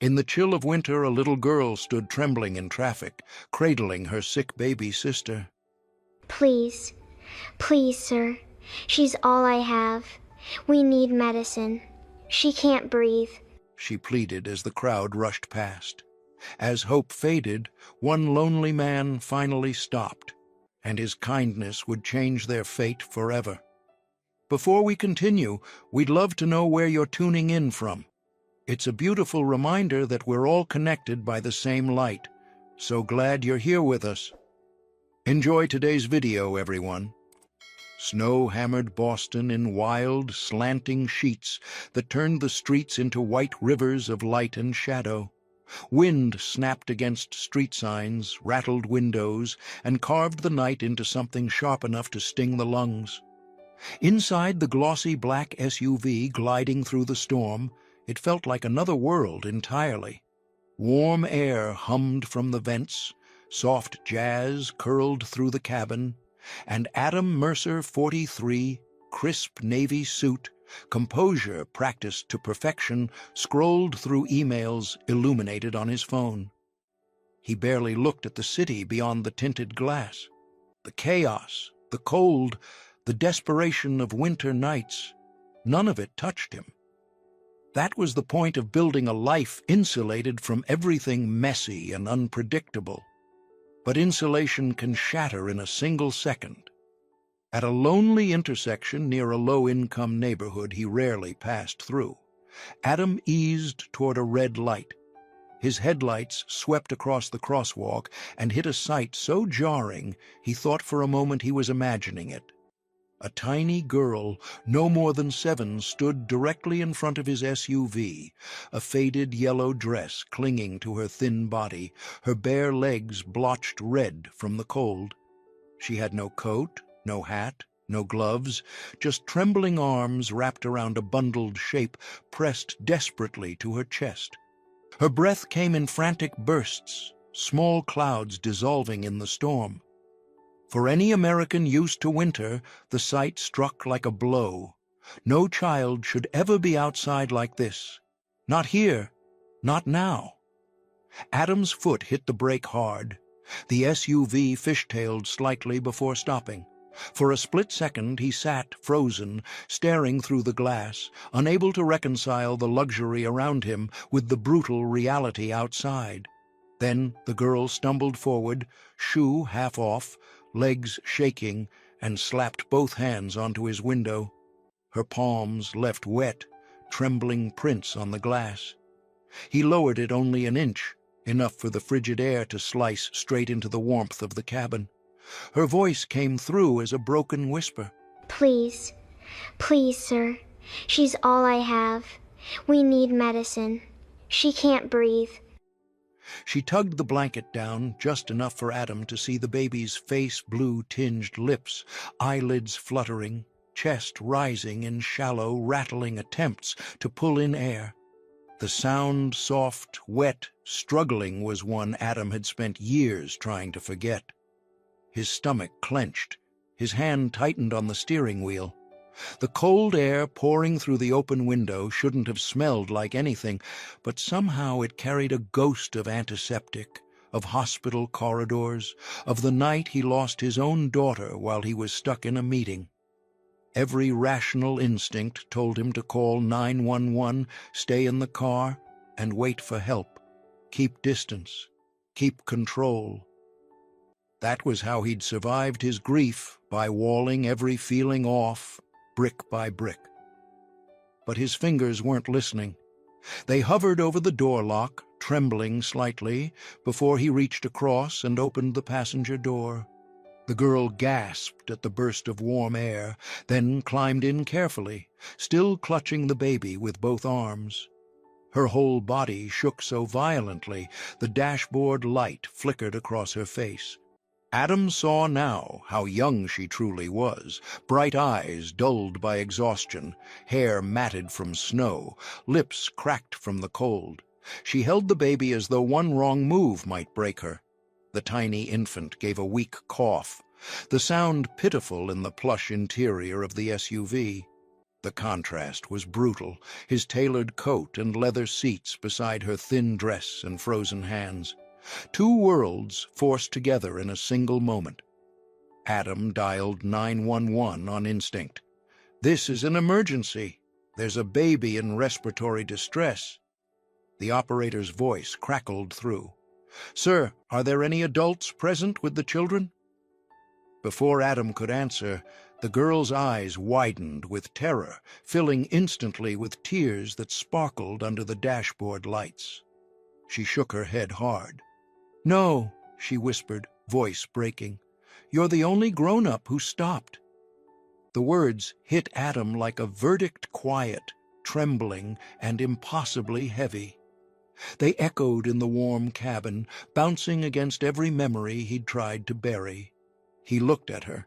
In the chill of winter, a little girl stood trembling in traffic, cradling her sick baby sister. Please, please, sir. She's all I have. We need medicine. She can't breathe. She pleaded as the crowd rushed past. As hope faded, one lonely man finally stopped, and his kindness would change their fate forever. Before we continue, we'd love to know where you're tuning in from. It's a beautiful reminder that we're all connected by the same light. So glad you're here with us. Enjoy today's video, everyone. Snow hammered Boston in wild, slanting sheets that turned the streets into white rivers of light and shadow. Wind snapped against street signs, rattled windows, and carved the night into something sharp enough to sting the lungs. Inside the glossy black SUV gliding through the storm, it felt like another world entirely. Warm air hummed from the vents, soft jazz curled through the cabin, and Adam Mercer, 43, crisp navy suit, composure practiced to perfection, scrolled through emails illuminated on his phone. He barely looked at the city beyond the tinted glass. The chaos, the cold, the desperation of winter nights, none of it touched him. That was the point of building a life insulated from everything messy and unpredictable. But insulation can shatter in a single second. At a lonely intersection near a low-income neighborhood he rarely passed through, Adam eased toward a red light. His headlights swept across the crosswalk and hit a sight so jarring he thought for a moment he was imagining it. A tiny girl, no more than 7, stood directly in front of his SUV, a faded yellow dress clinging to her thin body, her bare legs blotched red from the cold. She had no coat, no hat, no gloves, just trembling arms wrapped around a bundled shape pressed desperately to her chest. Her breath came in frantic bursts, small clouds dissolving in the storm. For any American used to winter, the sight struck like a blow. No child should ever be outside like this. Not here, not now. Adam's foot hit the brake hard. The SUV fishtailed slightly before stopping. For a split second he sat, frozen, staring through the glass, unable to reconcile the luxury around him with the brutal reality outside. Then the girl stumbled forward, shoe half off, legs shaking, and slapped both hands onto his window. Her palms left wet, trembling prints on the glass. He lowered it only an inch, enough for the frigid air to slice straight into the warmth of the cabin. Her voice came through as a broken whisper. Please, please, sir. She's all I have. We need medicine. She can't breathe. She tugged the blanket down just enough for Adam to see the baby's face blue-tinged lips, eyelids fluttering, chest rising in shallow, rattling attempts to pull in air. The sound, soft, wet, struggling, was one Adam had spent years trying to forget. His stomach clenched. His hand tightened on the steering wheel. The cold air pouring through the open window shouldn't have smelled like anything, but somehow it carried a ghost of antiseptic, of hospital corridors, of the night he lost his own daughter while he was stuck in a meeting. Every rational instinct told him to call 911, stay in the car, and wait for help. Keep distance. Keep control. That was how he'd survived his grief, by walling every feeling off, brick by brick. But his fingers weren't listening. They hovered over the door lock, trembling slightly, before he reached across and opened the passenger door. The girl gasped at the burst of warm air, then climbed in carefully, still clutching the baby with both arms. Her whole body shook so violently, the dashboard light flickered across her face. Adam saw now how young she truly was, bright eyes dulled by exhaustion, hair matted from snow, lips cracked from the cold. She held the baby as though one wrong move might break her. The tiny infant gave a weak cough, the sound pitiful in the plush interior of the SUV. The contrast was brutal, his tailored coat and leather seats beside her thin dress and frozen hands. Two worlds forced together in a single moment. Adam dialed 911 on instinct. "This is an emergency. There's a baby in respiratory distress." The operator's voice crackled through. "Sir, are there any adults present with the children?" Before Adam could answer, the girl's eyes widened with terror, filling instantly with tears that sparkled under the dashboard lights. She shook her head hard. "No," she whispered, voice breaking. "You're the only grown-up who stopped." The words hit Adam like a verdict, quiet, trembling, and impossibly heavy. They echoed in the warm cabin, bouncing against every memory he'd tried to bury. He looked at her,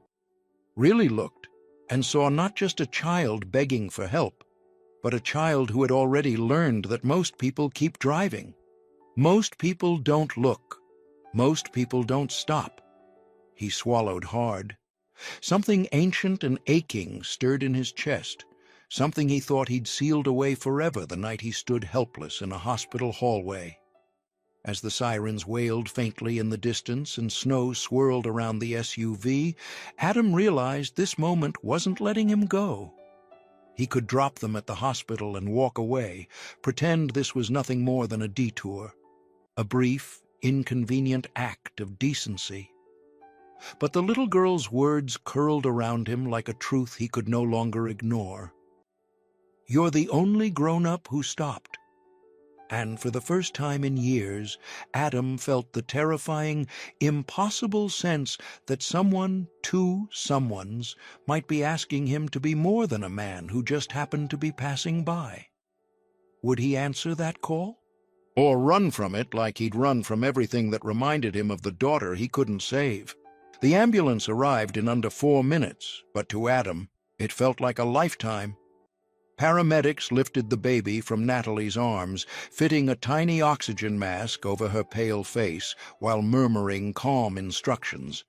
really looked, and saw not just a child begging for help, but a child who had already learned that most people keep driving. Most people don't look. Most people don't stop. He swallowed hard. Something ancient and aching stirred in his chest, something he thought he'd sealed away forever the night he stood helpless in a hospital hallway. As the sirens wailed faintly in the distance and snow swirled around the SUV, Adam realized this moment wasn't letting him go. He could drop them at the hospital and walk away, pretend this was nothing more than a detour, a brief, inconvenient act of decency. But the little girl's words curled around him like a truth he could no longer ignore. "You're the only grown-up who stopped." And for the first time in years, Adam felt the terrifying, impossible sense that someone, two someones, might be asking him to be more than a man who just happened to be passing by. Would he answer that call? Or run from it like he'd run from everything that reminded him of the daughter he couldn't save? The ambulance arrived in under 4 minutes, but to Adam, it felt like a lifetime. Paramedics lifted the baby from Natalie's arms, fitting a tiny oxygen mask over her pale face while murmuring calm instructions.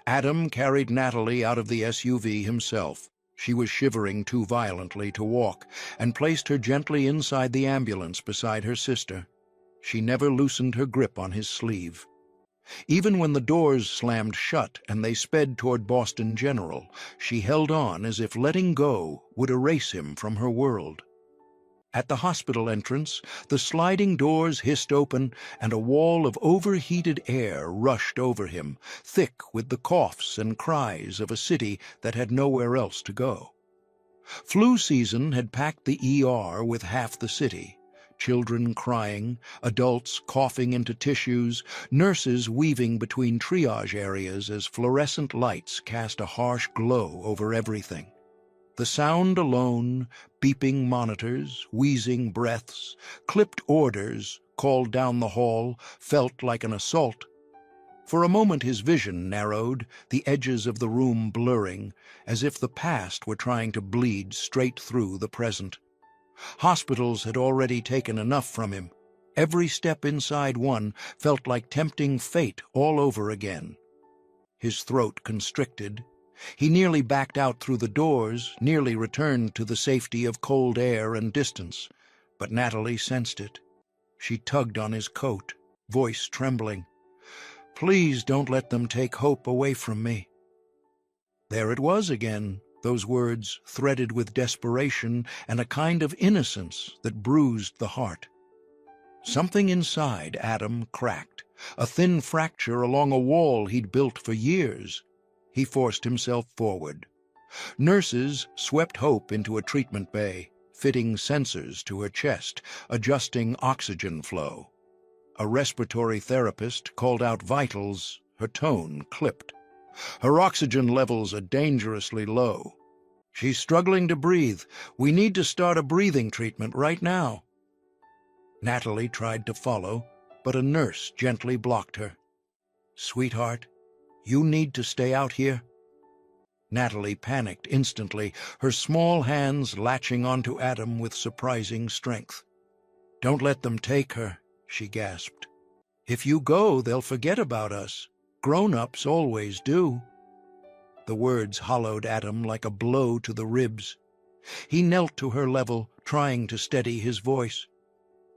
Adam carried Natalie out of the SUV himself. She was shivering too violently to walk, and placed her gently inside the ambulance beside her sister. She never loosened her grip on his sleeve. Even when the doors slammed shut and they sped toward Boston General, she held on as if letting go would erase him from her world. At the hospital entrance, the sliding doors hissed open and a wall of overheated air rushed over him, thick with the coughs and cries of a city that had nowhere else to go. Flu season had packed the ER with half the city. Children crying, adults coughing into tissues, nurses weaving between triage areas as fluorescent lights cast a harsh glow over everything. The sound alone, beeping monitors, wheezing breaths, clipped orders called down the hall, felt like an assault. For a moment his vision narrowed, the edges of the room blurring, as if the past were trying to bleed straight through the present. Hospitals had already taken enough from him. Every step inside one felt like tempting fate all over again. His throat constricted. He nearly backed out through the doors, nearly returned to the safety of cold air and distance. But Natalie sensed it. She tugged on his coat, voice trembling. "Please don't let them take hope away from me." There it was again. Those words threaded with desperation and a kind of innocence that bruised the heart. Something inside Adam cracked, a thin fracture along a wall he'd built for years. He forced himself forward. Nurses swept Hope into a treatment bay, fitting sensors to her chest, adjusting oxygen flow. A respiratory therapist called out vitals, her tone clipped. "Her oxygen levels are dangerously low. She's struggling to breathe. We need to start a breathing treatment right now." Natalie tried to follow, but a nurse gently blocked her. "Sweetheart, you need to stay out here." Natalie panicked instantly, her small hands latching onto Adam with surprising strength. "Don't let them take her," she gasped. "If you go, they'll forget about us. Grown-ups always do." The words hollowed Adam like a blow to the ribs. He knelt to her level, trying to steady his voice.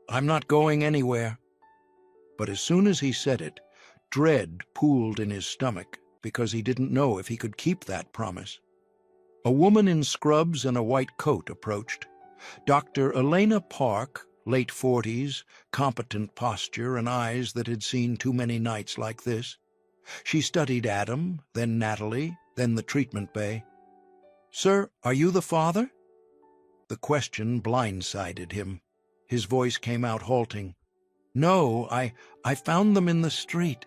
"I'm not going anywhere." But as soon as he said it, dread pooled in his stomach because he didn't know if he could keep that promise. A woman in scrubs and a white coat approached. Dr. Elena Park, late 40s, competent posture and eyes that had seen too many nights like this. She studied Adam, then Natalie, then the treatment bay. "Sir, are you the father?" The question blindsided him. His voice came out halting. "No, I found them in the street."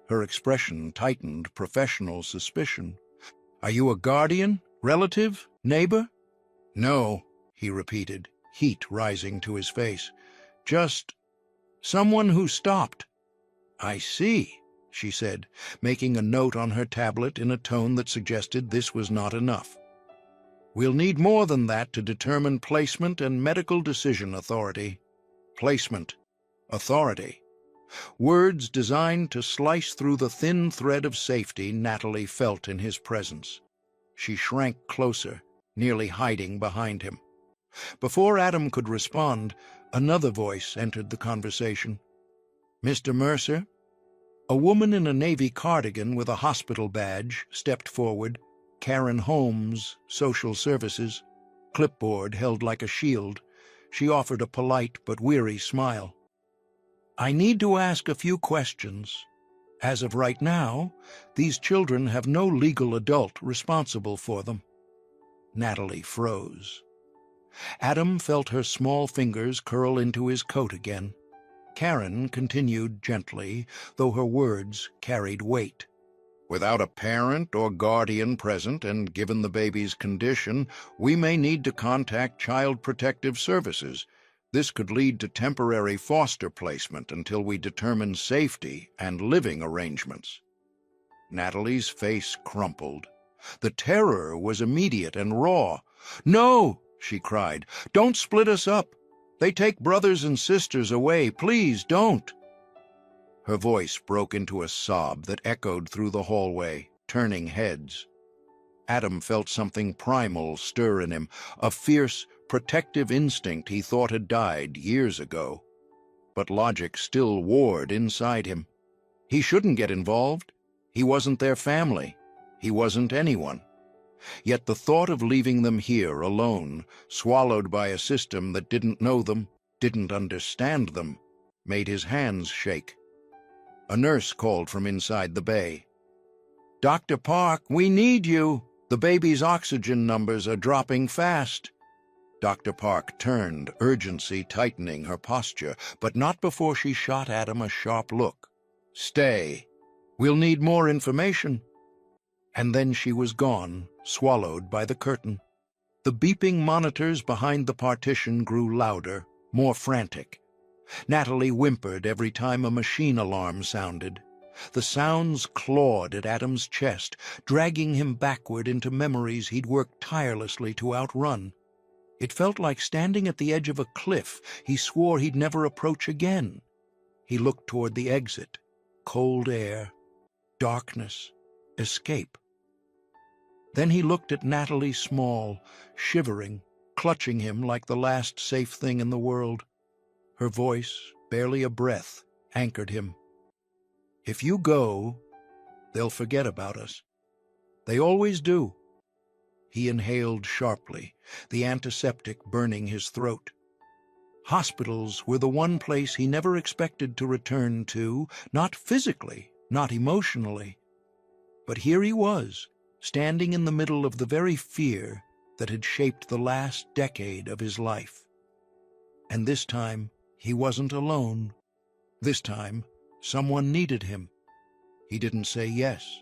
Her expression tightened professional suspicion. "Are you a guardian, relative, neighbor?" "No," he repeated, heat rising to his face. "Just someone who stopped." "I see," she said, making a note on her tablet in a tone that suggested this was not enough. "We'll need more than that to determine placement and medical decision authority." Placement. Authority. Words designed to slice through the thin thread of safety Natalie felt in his presence. She shrank closer, nearly hiding behind him. Before Adam could respond, another voice entered the conversation. "Mr. Mercer?" A woman in a navy cardigan with a hospital badge stepped forward. Karen Holmes, Social Services, clipboard held like a shield. She offered a polite but weary smile. "I need to ask a few questions. As of right now, these children have no legal adult responsible for them." Natalie froze. Adam felt her small fingers curl into his coat again. Karen continued gently, though her words carried weight. "Without a parent or guardian present, and given the baby's condition, we may need to contact Child Protective Services. This could lead to temporary foster placement until we determine safety and living arrangements." Natalie's face crumpled. The terror was immediate and raw. "No!" she cried. "Don't split us up. They take brothers and sisters away. Please don't." Her voice broke into a sob that echoed through the hallway, turning heads. Adam felt something primal stir in him, a fierce, protective instinct he thought had died years ago. But logic still warred inside him. He shouldn't get involved. He wasn't their family. He wasn't anyone. Yet the thought of leaving them here alone, swallowed by a system that didn't know them, didn't understand them, made his hands shake. A nurse called from inside the bay. "Dr. Park, we need you. The baby's oxygen numbers are dropping fast." Dr. Park turned, urgency tightening her posture, but not before she shot Adam a sharp look. "Stay. We'll need more information." And then she was gone, swallowed by the curtain. The beeping monitors behind the partition grew louder, more frantic. Natalie whimpered every time a machine alarm sounded. The sounds clawed at Adam's chest, dragging him backward into memories he'd worked tirelessly to outrun. It felt like standing at the edge of a cliff he swore he'd never approach again. He looked toward the exit. Cold air, darkness, escape. Then he looked at Natalie Small, shivering, clutching him like the last safe thing in the world. Her voice, barely a breath, anchored him. "If you go, they'll forget about us. They always do." He inhaled sharply, the antiseptic burning his throat. Hospitals were the one place he never expected to return to, not physically, not emotionally. But here he was, standing in the middle of the very fear that had shaped the last decade of his life. And this time, he wasn't alone. This time, someone needed him. He didn't say yes.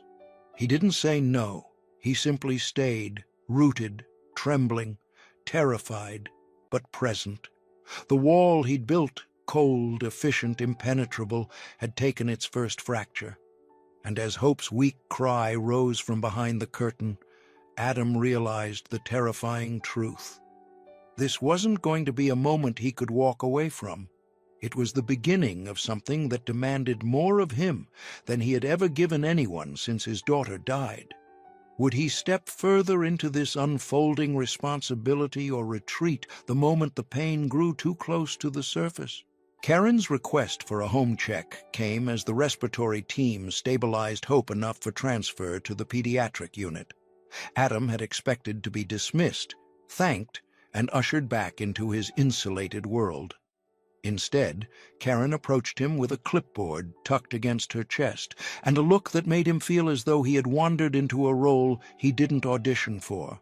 He didn't say no. He simply stayed, rooted, trembling, terrified, but present. The wall he'd built, cold, efficient, impenetrable, had taken its first fracture. And as Hope's weak cry rose from behind the curtain, Adam realized the terrifying truth. This wasn't going to be a moment he could walk away from. It was the beginning of something that demanded more of him than he had ever given anyone since his daughter died. Would he step further into this unfolding responsibility or retreat the moment the pain grew too close to the surface? Karen's request for a home check came as the respiratory team stabilized Hope enough for transfer to the pediatric unit. Adam had expected to be dismissed, thanked, and ushered back into his insulated world. Instead, Karen approached him with a clipboard tucked against her chest and a look that made him feel as though he had wandered into a role he didn't audition for.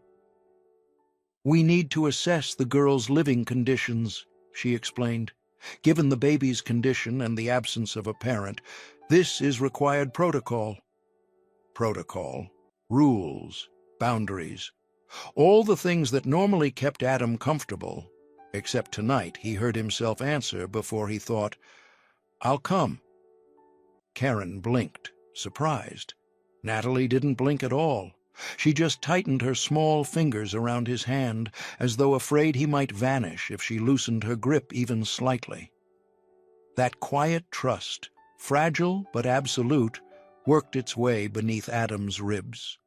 "We need to assess the girl's living conditions," she explained. "Given the baby's condition and the absence of a parent, this is required protocol." Protocol, rules, boundaries, all the things that normally kept Adam comfortable. Except tonight he heard himself answer before he thought, "I'll come." Karen blinked, surprised. Natalie didn't blink at all. She just tightened her small fingers around his hand, as though afraid he might vanish if she loosened her grip even slightly. That quiet trust, fragile but absolute, worked its way beneath Adam's ribs.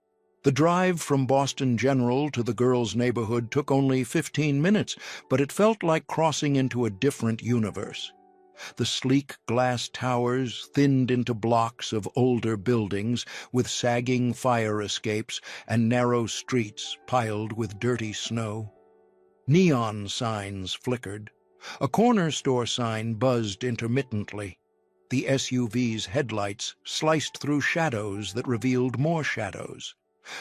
The drive from Boston General to the girls' neighborhood took only 15 minutes, but it felt like crossing into a different universe. The sleek glass towers thinned into blocks of older buildings with sagging fire escapes and narrow streets piled with dirty snow. Neon signs flickered. A corner store sign buzzed intermittently. The SUV's headlights sliced through shadows that revealed more shadows.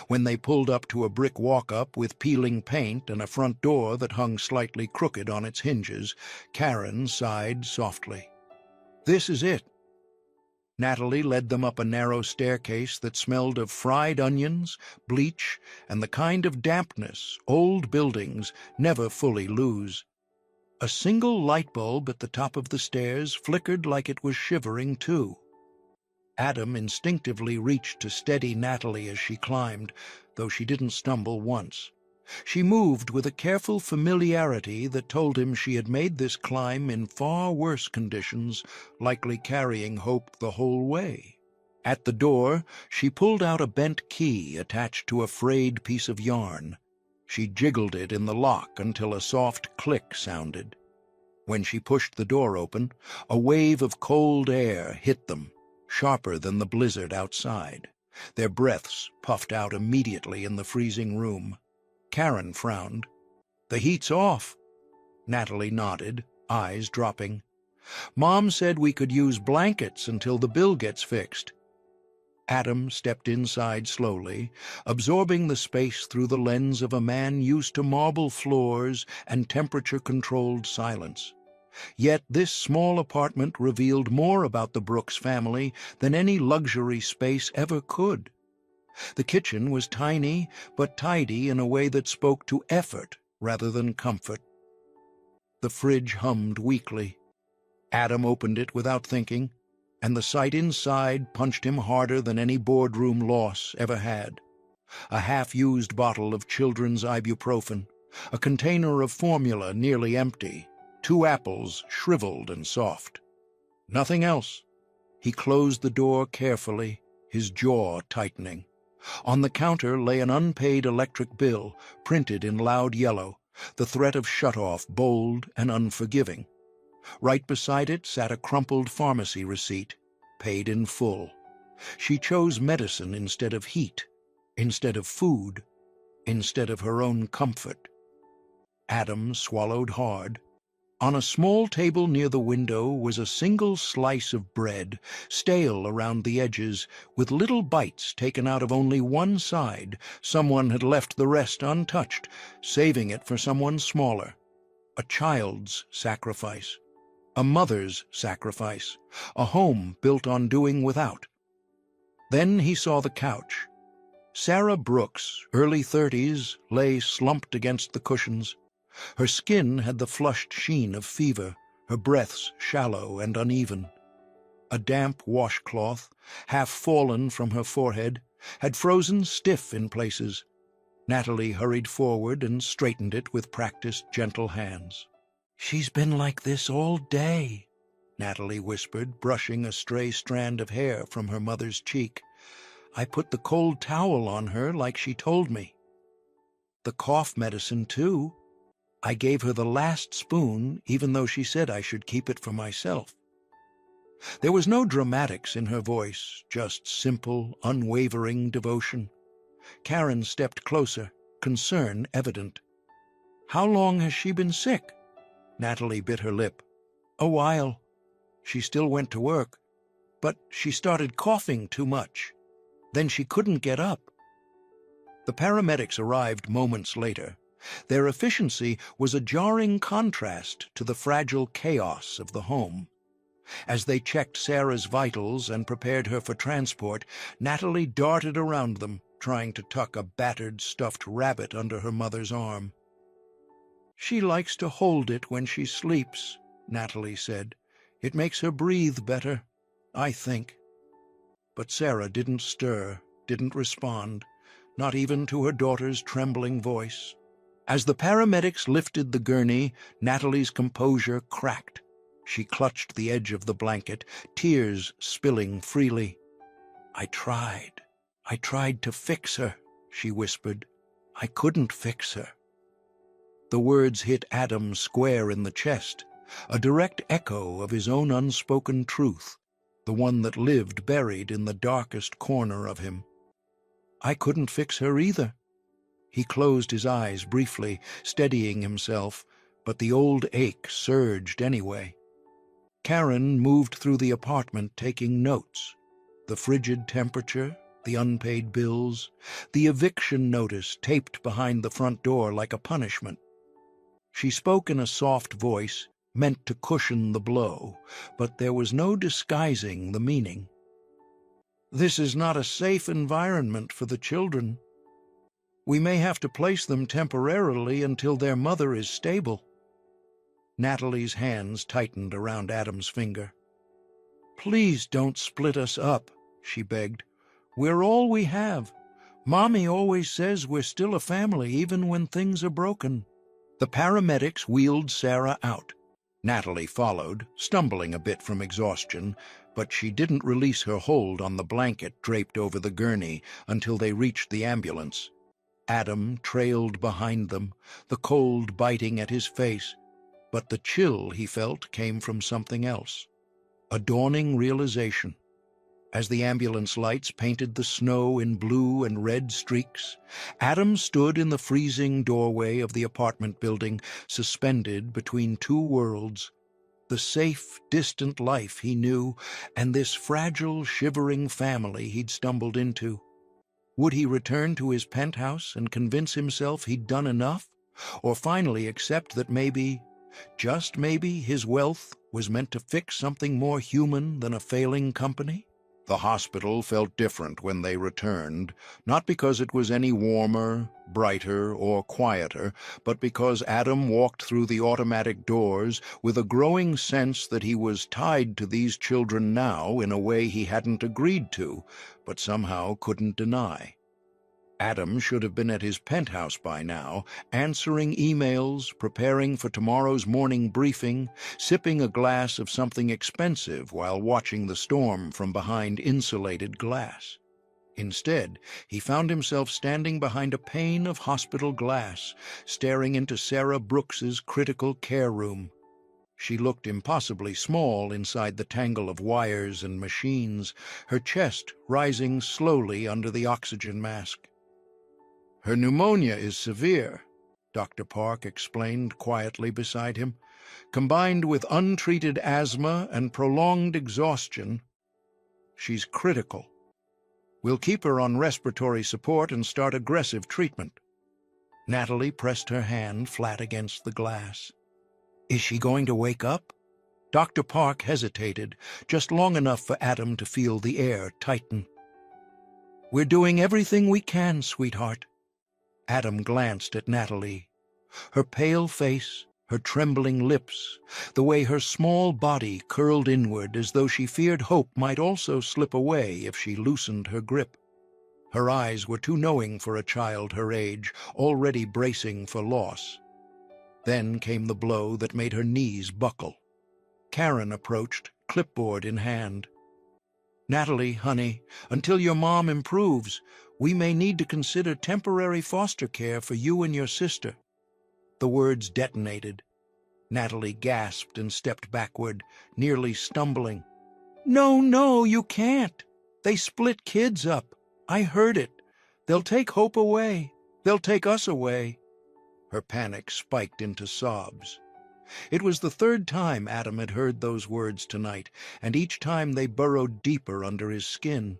When they pulled up to a brick walk-up with peeling paint and a front door that hung slightly crooked on its hinges, Karen sighed softly. "This is it." Natalie led them up a narrow staircase that smelled of fried onions, bleach, and the kind of dampness old buildings never fully lose. A single light bulb at the top of the stairs flickered like it was shivering too. Adam instinctively reached to steady Natalie as she climbed, though she didn't stumble once. She moved with a careful familiarity that told him she had made this climb in far worse conditions, likely carrying Hope the whole way. At the door, she pulled out a bent key attached to a frayed piece of yarn. She jiggled it in the lock until a soft click sounded. When she pushed the door open, a wave of cold air hit them, sharper than the blizzard outside. Their breaths puffed out immediately in the freezing room. Karen frowned. "The heat's off." Natalie nodded, eyes dropping. "Mom said we could use blankets until the bill gets fixed." Adam stepped inside slowly, absorbing the space through the lens of a man used to marble floors and temperature-controlled silence. Yet this small apartment revealed more about the Brooks family than any luxury space ever could. The kitchen was tiny but tidy in a way that spoke to effort rather than comfort. The fridge hummed weakly. Adam opened it without thinking, and the sight inside punched him harder than any boardroom loss ever had. A half-used bottle of children's ibuprofen, a container of formula nearly empty, 2 apples shriveled and soft. Nothing else. He closed the door carefully, his jaw tightening. On the counter lay an unpaid electric bill, printed in loud yellow, the threat of shut-off bold and unforgiving. Right beside it sat a crumpled pharmacy receipt, paid in full. She chose medicine instead of heat, instead of food, instead of her own comfort. Adam swallowed hard. On a small table near the window was a single slice of bread, stale around the edges, with little bites taken out of only one side. Someone had left the rest untouched, saving it for someone smaller. A child's sacrifice. A mother's sacrifice. A home built on doing without. Then he saw the couch. Sarah Brooks, early 30s, lay slumped against the cushions. Her skin had the flushed sheen of fever, her breaths shallow and uneven. A damp washcloth, half fallen from her forehead, had frozen stiff in places. Natalie hurried forward and straightened it with practiced, gentle hands. "She's been like this all day," Natalie whispered, brushing a stray strand of hair from her mother's cheek. I put the cold towel on her like she told me. The cough medicine, too. I gave her the last spoon, even though she said I should keep it for myself. There was no dramatics in her voice, just simple, unwavering devotion. Karen stepped closer, concern evident. How long has she been sick? Natalie bit her lip. A while. She still went to work, but she started coughing too much. Then she couldn't get up. The paramedics arrived moments later. Their efficiency was a jarring contrast to the fragile chaos of the home. As they checked Sarah's vitals and prepared her for transport, Natalie darted around them, trying to tuck a battered stuffed rabbit under her mother's arm. "She likes to hold it when she sleeps," Natalie said. "It makes her breathe better, I think." But Sarah didn't stir, didn't respond, not even to her daughter's trembling voice. As the paramedics lifted the gurney, Natalie's composure cracked. She clutched the edge of the blanket, tears spilling freely. I tried to fix her," she whispered. "I couldn't fix her." The words hit Adam square in the chest, a direct echo of his own unspoken truth, the one that lived buried in the darkest corner of him. I couldn't fix her either. He closed his eyes briefly, steadying himself, but the old ache surged anyway. Karen moved through the apartment taking notes. The frigid temperature, the unpaid bills, the eviction notice taped behind the front door like a punishment. She spoke in a soft voice, meant to cushion the blow, but there was no disguising the meaning. "This is not a safe environment for the children. We may have to place them temporarily until their mother is stable." Natalie's hands tightened around Adam's finger. "Please don't split us up," she begged. "We're all we have. Mommy always says we're still a family even when things are broken." The paramedics wheeled Sarah out. Natalie followed, stumbling a bit from exhaustion, but she didn't release her hold on the blanket draped over the gurney until they reached the ambulance. Adam trailed behind them, the cold biting at his face, but the chill he felt came from something else. A dawning realization. As the ambulance lights painted the snow in blue and red streaks, Adam stood in the freezing doorway of the apartment building, suspended between two worlds: the safe, distant life he knew, and this fragile, shivering family he'd stumbled into. Would he return to his penthouse and convince himself he'd done enough? Or finally accept that maybe, just maybe, his wealth was meant to fix something more human than a failing company? The hospital felt different when they returned, not because it was any warmer, brighter, or quieter, but because Adam walked through the automatic doors with a growing sense that he was tied to these children now in a way he hadn't agreed to, but somehow couldn't deny. Adam should have been at his penthouse by now, answering emails, preparing for tomorrow's morning briefing, sipping a glass of something expensive while watching the storm from behind insulated glass. Instead, he found himself standing behind a pane of hospital glass, staring into Sarah Brooks's critical care room. She looked impossibly small inside the tangle of wires and machines, her chest rising slowly under the oxygen mask. "Her pneumonia is severe," Dr. Park explained quietly beside him. "Combined with untreated asthma and prolonged exhaustion, she's critical. We'll keep her on respiratory support and start aggressive treatment." Natalie pressed her hand flat against the glass. "Is she going to wake up?" Dr. Park hesitated, just long enough for Adam to feel the air tighten. "We're doing everything we can, sweetheart." Adam glanced at Natalie. Her pale face, her trembling lips, the way her small body curled inward as though she feared hope might also slip away if she loosened her grip. Her eyes were too knowing for a child her age, already bracing for loss. Then came the blow that made her knees buckle. Karen approached, clipboard in hand. Natalie, honey, until your mom improves, we may need to consider temporary foster care for you and your sister." The words detonated. Natalie gasped and stepped backward, nearly stumbling. "No, no, you can't. They split kids up. I heard it. They'll take Hope away. They'll take us away." Her panic spiked into sobs. It was the third time Adam had heard those words tonight, and each time they burrowed deeper under his skin.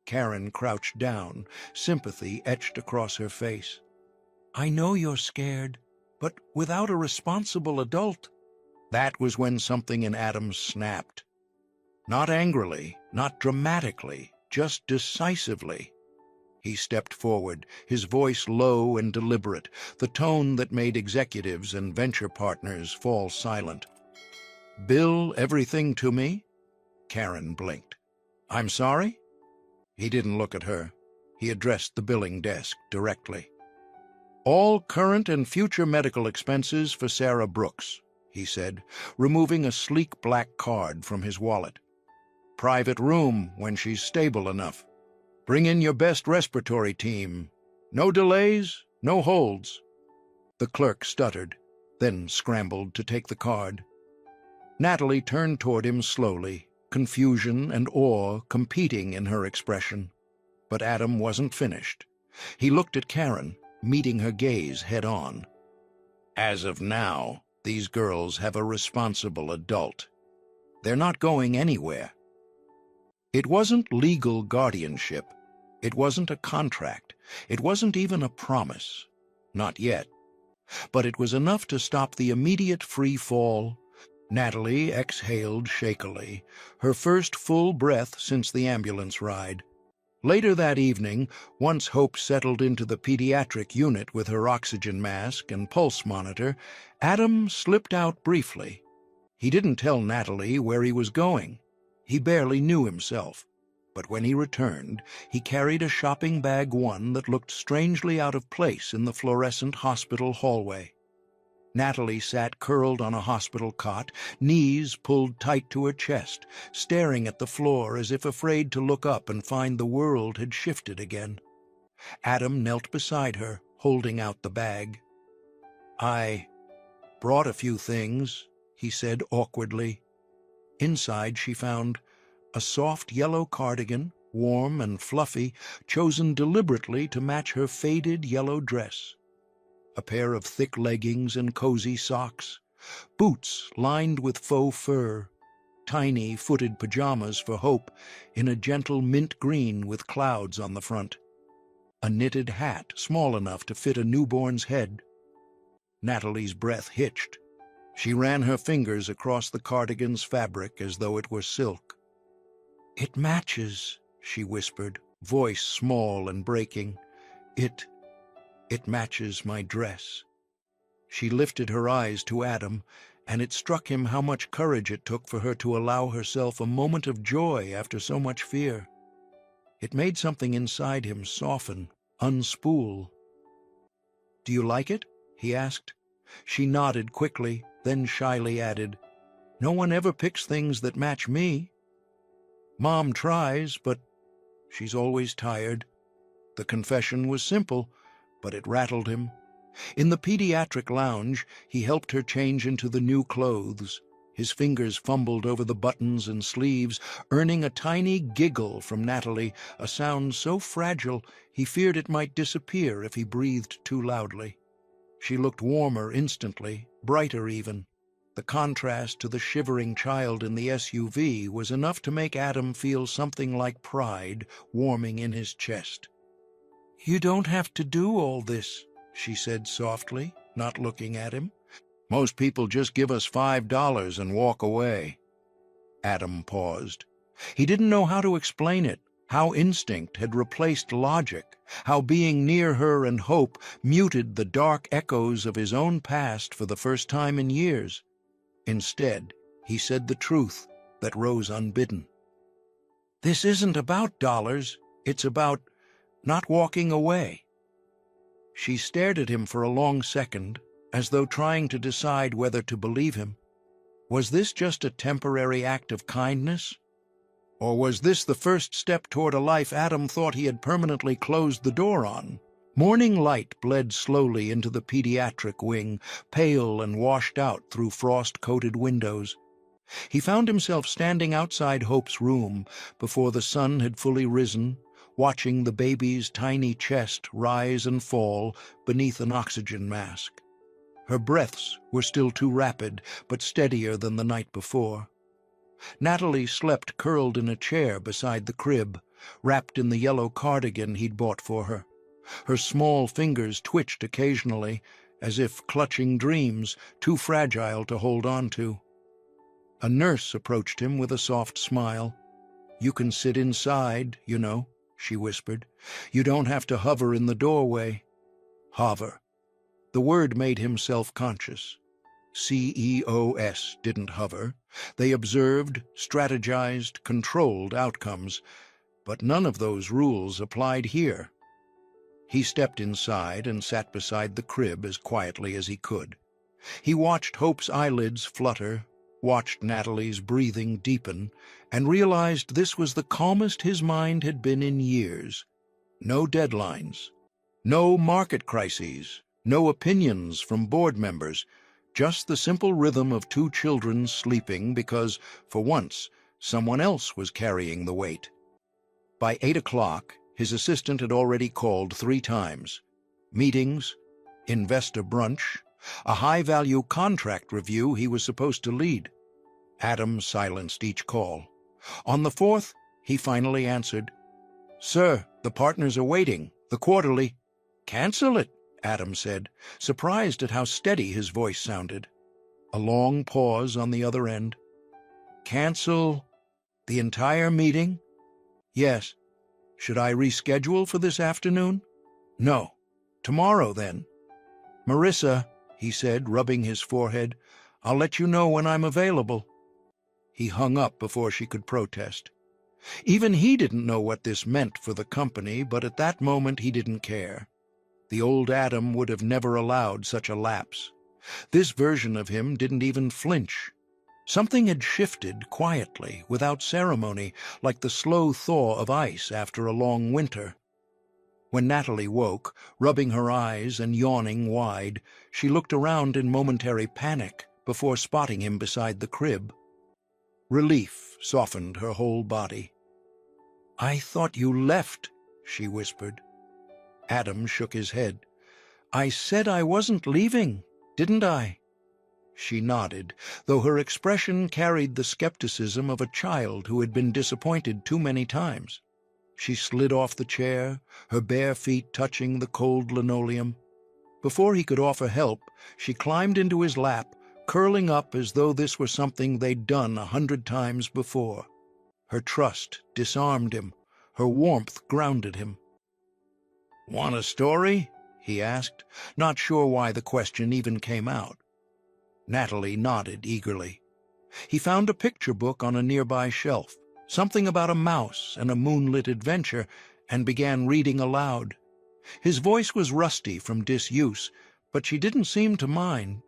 Karen crouched down, sympathy etched across her face. "I know you're scared, but without a responsible adult." That was when something in Adam snapped. Not angrily, not dramatically, just decisively. He stepped forward, his voice low and deliberate, the tone that made executives and venture partners fall silent. "Bill everything to me?" Karen blinked. "I'm sorry?" He didn't look at her. He addressed the billing desk directly. "All current and future medical expenses for Sarah Brooks," he said, removing a sleek black card from his wallet. "Private room when she's stable enough. Bring in your best respiratory team. No delays, no holds." The clerk stuttered, then scrambled to take the card. Natalie turned toward him slowly, confusion and awe competing in her expression. But Adam wasn't finished. He looked at Karen, meeting her gaze head-on. "As of now, these girls have a responsible adult. They're not going anywhere." It wasn't legal guardianship. It wasn't a contract. It wasn't even a promise. Not yet. But it was enough to stop the immediate free fall. Natalie exhaled shakily, her first full breath since the ambulance ride. Later that evening, once Hope settled into the pediatric unit with her oxygen mask and pulse monitor, Adam slipped out briefly. He didn't tell Natalie where he was going. He barely knew himself. But when he returned, he carried a shopping bag one that looked strangely out of place in the fluorescent hospital hallway. Natalie sat curled on a hospital cot, knees pulled tight to her chest, staring at the floor as if afraid to look up and find the world had shifted again. Adam knelt beside her, holding out the bag. "I brought a few things," he said awkwardly. Inside she found a soft yellow cardigan, warm and fluffy, chosen deliberately to match her faded yellow dress. A pair of thick leggings and cozy socks, boots lined with faux fur, tiny footed pajamas for Hope in a gentle mint green with clouds on the front, a knitted hat small enough to fit a newborn's head. Natalie's breath hitched. She ran her fingers across the cardigan's fabric as though it were silk. "It matches," she whispered, voice small and breaking. It matches my dress." She lifted her eyes to Adam, and it struck him how much courage it took for her to allow herself a moment of joy after so much fear. It made something inside him soften, unspool. "Do you like it?" he asked. She nodded quickly, then shyly added, "No one ever picks things that match me. Mom tries, but she's always tired." The confession was simple, but it rattled him. In the pediatric lounge, he helped her change into the new clothes. His fingers fumbled over the buttons and sleeves, earning a tiny giggle from Natalie, a sound so fragile he feared it might disappear if he breathed too loudly. She looked warmer instantly, brighter even. The contrast to the shivering child in the SUV was enough to make Adam feel something like pride warming in his chest. "You don't have to do all this," she said softly, not looking at him. "Most people just give us $5 and walk away." Adam paused. He didn't know how to explain it, how instinct had replaced logic, how being near her and Hope muted the dark echoes of his own past for the first time in years. Instead, he said the truth that rose unbidden. "This isn't about dollars. It's about not walking away." She stared at him for a long second, as though trying to decide whether to believe him. Was this just a temporary act of kindness? Or was this the first step toward a life Adam thought he had permanently closed the door on? Morning light bled slowly into the pediatric wing, pale and washed out through frost-coated windows. He found himself standing outside Hope's room before the sun had fully risen, watching the baby's tiny chest rise and fall beneath an oxygen mask. Her breaths were still too rapid, but steadier than the night before. Natalie slept curled in a chair beside the crib, wrapped in the yellow cardigan he'd bought for her. Her small fingers twitched occasionally, as if clutching dreams too fragile to hold on to. A nurse approached him with a soft smile. "You can sit inside, you know," she whispered. "You don't have to hover in the doorway." Hover. The word made him self-conscious. CEOS didn't hover. They observed, strategized, controlled outcomes, but none of those rules applied here. He stepped inside and sat beside the crib as quietly as he could. He watched Hope's eyelids flutter, watched Natalie's breathing deepen, and realized this was the calmest his mind had been in years. No deadlines, no market crises, no opinions from board members, just the simple rhythm of two children sleeping because, for once, someone else was carrying the weight. By 8 o'clock, his assistant had already called 3 times. Meetings, investor brunch, a high-value contract review he was supposed to lead. Adam silenced each call. On the 4th, he finally answered. "Sir, the partners are waiting. The quarterly." "Cancel it," Adam said, surprised at how steady his voice sounded. A long pause on the other end. "Cancel the entire meeting?" "Yes." "Should I reschedule for this afternoon?" "No. Tomorrow, then." "Marissa," he said, rubbing his forehead, "I'll let you know when I'm available." He hung up before she could protest. Even he didn't know what this meant for the company, but at that moment he didn't care. The old Adam would have never allowed such a lapse. This version of him didn't even flinch. Something had shifted quietly, without ceremony, like the slow thaw of ice after a long winter. When Natalie woke, rubbing her eyes and yawning wide, she looked around in momentary panic before spotting him beside the crib. Relief softened her whole body. "I thought you left," she whispered. Adam shook his head. "I said I wasn't leaving, didn't I?" She nodded, though her expression carried the skepticism of a child who had been disappointed too many times. She slid off the chair, her bare feet touching the cold linoleum. Before he could offer help, she climbed into his lap, curling up as though this were something they'd done 100 times before. Her trust disarmed him. Her warmth grounded him. "Want a story?" he asked, not sure why the question even came out. Natalie nodded eagerly. He found a picture book on a nearby shelf, something about a mouse and a moonlit adventure, and began reading aloud. His voice was rusty from disuse, but she didn't seem to mind.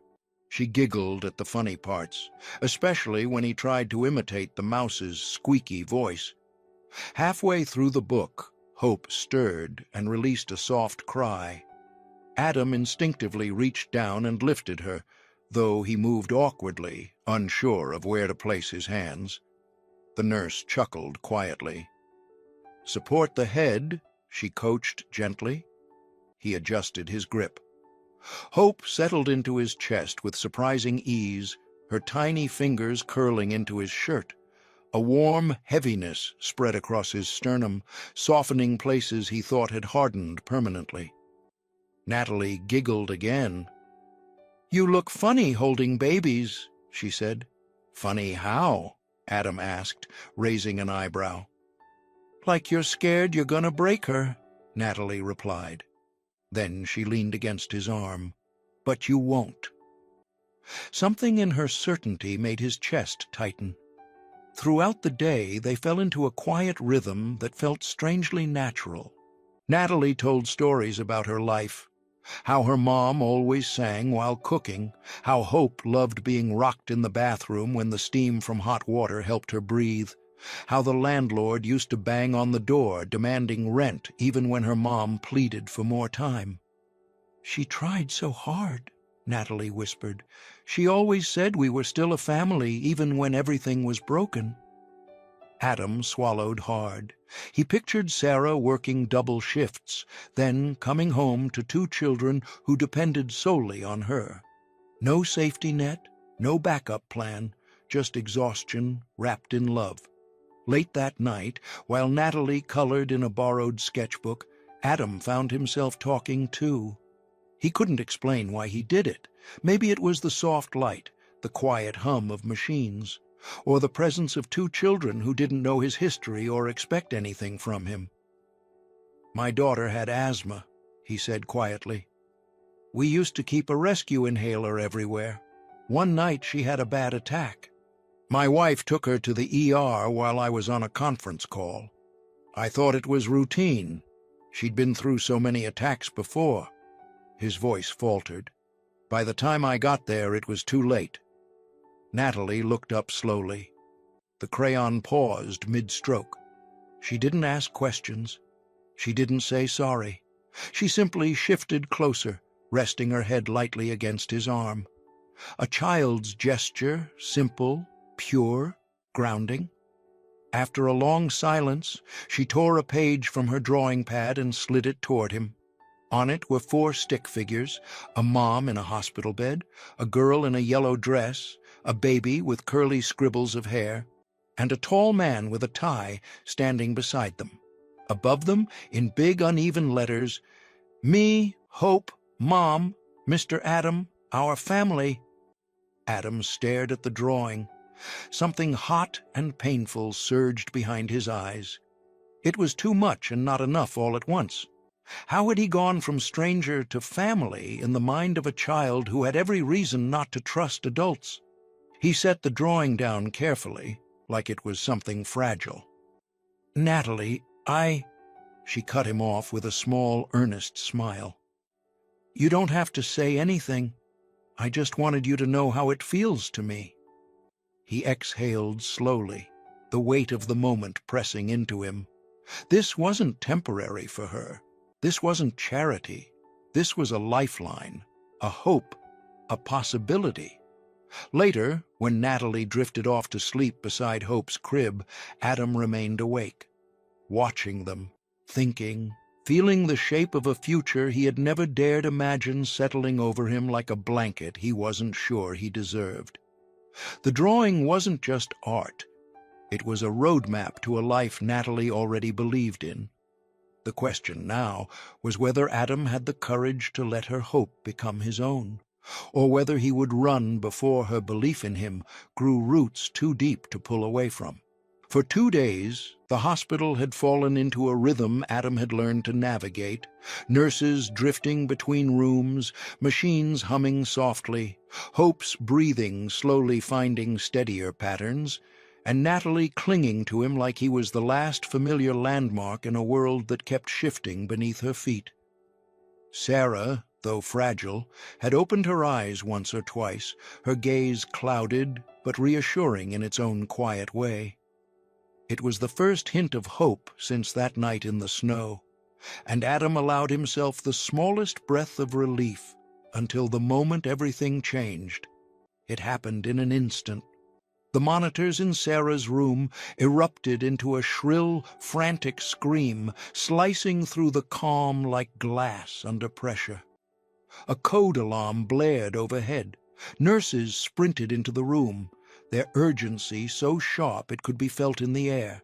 She giggled at the funny parts, especially when he tried to imitate the mouse's squeaky voice. Halfway through the book, Hope stirred and released a soft cry. Adam instinctively reached down and lifted her, though he moved awkwardly, unsure of where to place his hands. The nurse chuckled quietly. "Support the head," she coached gently. He adjusted his grip. Hope settled into his chest with surprising ease, her tiny fingers curling into his shirt. A warm heaviness spread across his sternum, softening places he thought had hardened permanently. Natalie giggled again. "You look funny holding babies," she said. "Funny how?" Adam asked, raising an eyebrow. "Like you're scared you're gonna break her," Natalie replied. Then she leaned against his arm. "But you won't." Something in her certainty made his chest tighten. Throughout the day, they fell into a quiet rhythm that felt strangely natural. Natalie told stories about her life, how her mom always sang while cooking, how Hope loved being rocked in the bathroom when the steam from hot water helped her breathe, how the landlord used to bang on the door demanding rent even when her mom pleaded for more time. "She tried so hard," Natalie whispered. "She always said we were still a family even when everything was broken." Adam swallowed hard. He pictured Sarah working double shifts, then coming home to two children who depended solely on her. No safety net, no backup plan, just exhaustion wrapped in love. Late that night, while Natalie colored in a borrowed sketchbook, Adam found himself talking too. He couldn't explain why he did it. Maybe it was the soft light, the quiet hum of machines, or the presence of two children who didn't know his history or expect anything from him. "My daughter had asthma," he said quietly. "We used to keep a rescue inhaler everywhere. One night she had a bad attack. My wife took her to the ER while I was on a conference call. I thought it was routine. She'd been through so many attacks before." His voice faltered. "By the time I got there, it was too late." Natalie looked up slowly. The crayon paused mid-stroke. She didn't ask questions. She didn't say sorry. She simply shifted closer, resting her head lightly against his arm. A child's gesture, simple, pure, grounding. After a long silence, she tore a page from her drawing pad and slid it toward him. On it were 4 stick figures, a mom in a hospital bed, a girl in a yellow dress, a baby with curly scribbles of hair, and a tall man with a tie standing beside them. Above them, in big uneven letters, "Me, Hope, Mom, Mr. Adam, our family." Adam stared at the drawing. Something hot and painful surged behind his eyes. It was too much and not enough all at once. How had he gone from stranger to family in the mind of a child who had every reason not to trust adults? He set the drawing down carefully, like it was something fragile. "Natalie, She cut him off with a small, earnest smile. "You don't have to say anything. I just wanted you to know how it feels to me." He exhaled slowly, the weight of the moment pressing into him. This wasn't temporary for her. This wasn't charity. This was a lifeline, a hope, a possibility. Later, when Natalie drifted off to sleep beside Hope's crib, Adam remained awake, watching them, thinking, feeling the shape of a future he had never dared imagine settling over him like a blanket he wasn't sure he deserved. The drawing wasn't just art. It was a roadmap to a life Natalie already believed in. The question now was whether Adam had the courage to let her hope become his own, or whether he would run before her belief in him grew roots too deep to pull away from. For 2 days, the hospital had fallen into a rhythm Adam had learned to navigate, nurses drifting between rooms, machines humming softly, Hope's breathing slowly finding steadier patterns, and Natalie clinging to him like he was the last familiar landmark in a world that kept shifting beneath her feet. Sarah, though fragile, had opened her eyes once or twice, her gaze clouded but reassuring in its own quiet way. It was the first hint of hope since that night in the snow, and Adam allowed himself the smallest breath of relief until the moment everything changed. It happened in an instant. The monitors in Sarah's room erupted into a shrill, frantic scream, slicing through the calm like glass under pressure. A code alarm blared overhead. Nurses sprinted into the room, their urgency so sharp it could be felt in the air.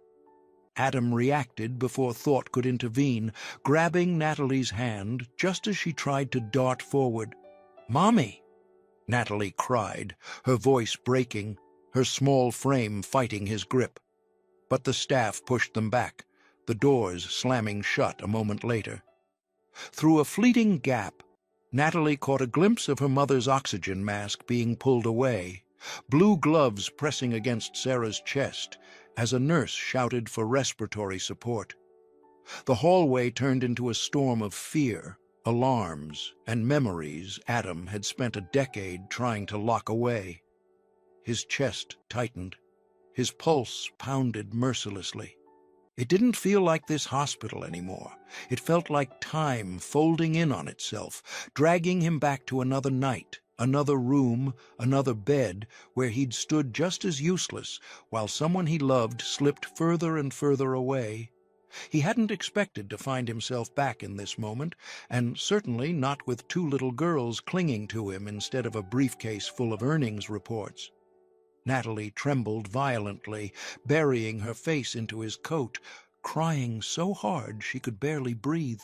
Adam reacted before thought could intervene, grabbing Natalie's hand just as she tried to dart forward. "Mommy!" Natalie cried, her voice breaking, her small frame fighting his grip. But the staff pushed them back, the doors slamming shut a moment later. Through a fleeting gap, Natalie caught a glimpse of her mother's oxygen mask being pulled away, blue gloves pressing against Sarah's chest as a nurse shouted for respiratory support. The hallway turned into a storm of fear, alarms, and memories Adam had spent a decade trying to lock away. His chest tightened, His pulse pounded mercilessly. It didn't feel like this hospital anymore. It felt like time folding in on itself, dragging him back to another night, another room, another bed, where he'd stood just as useless, while someone he loved slipped further and further away. He hadn't expected to find himself back in this moment, and certainly not with two little girls clinging to him instead of a briefcase full of earnings reports. Natalie trembled violently, burying her face into his coat, crying so hard she could barely breathe.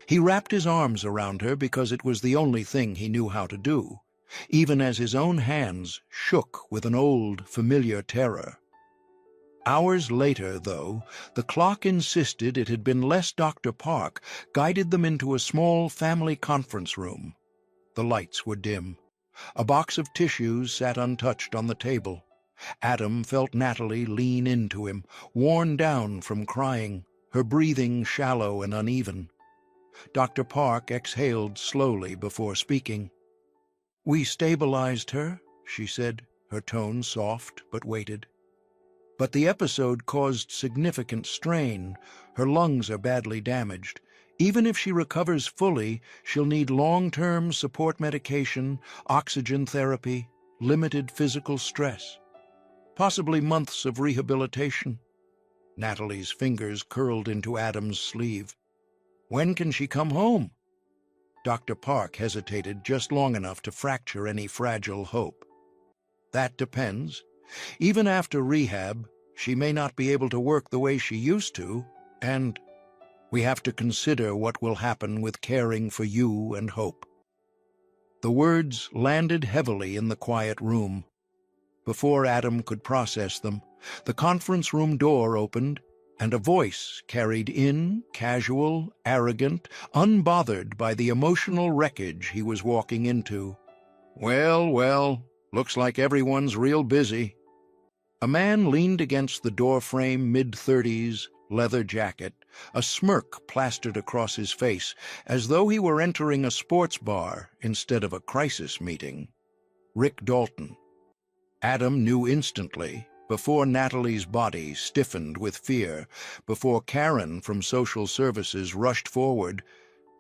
He wrapped his arms around her because it was the only thing he knew how to do, even as his own hands shook with an old, familiar terror. Hours later, though, the clock insisted it had been less Dr. Park guided them into a small family conference room. The lights were dim. A box of tissues sat untouched on the table. Adam felt Natalie lean into him, worn down from crying, her breathing shallow and uneven. Dr. Park exhaled slowly before speaking. "We stabilized her," she said, her tone soft but weighted. "But the episode caused significant strain. Her lungs are badly damaged. Even if she recovers fully, she'll need long-term support medication, oxygen therapy, limited physical stress. Possibly months of rehabilitation." Natalie's fingers curled into Adam's sleeve. "When can she come home?" Dr. Park hesitated just long enough to fracture any fragile hope. "That depends. Even after rehab, she may not be able to work the way she used to, and we have to consider what will happen with caring for you and Hope." The words landed heavily in the quiet room. Before Adam could process them, the conference room door opened, and a voice carried in, casual, arrogant, unbothered by the emotional wreckage he was walking into. "Well, well, looks like everyone's real busy." A man leaned against the doorframe, mid-30s, leather jacket, a smirk plastered across his face, as though he were entering a sports bar instead of a crisis meeting. Rick Dalton. Adam knew instantly, before Natalie's body stiffened with fear, before Karen from social services rushed forward,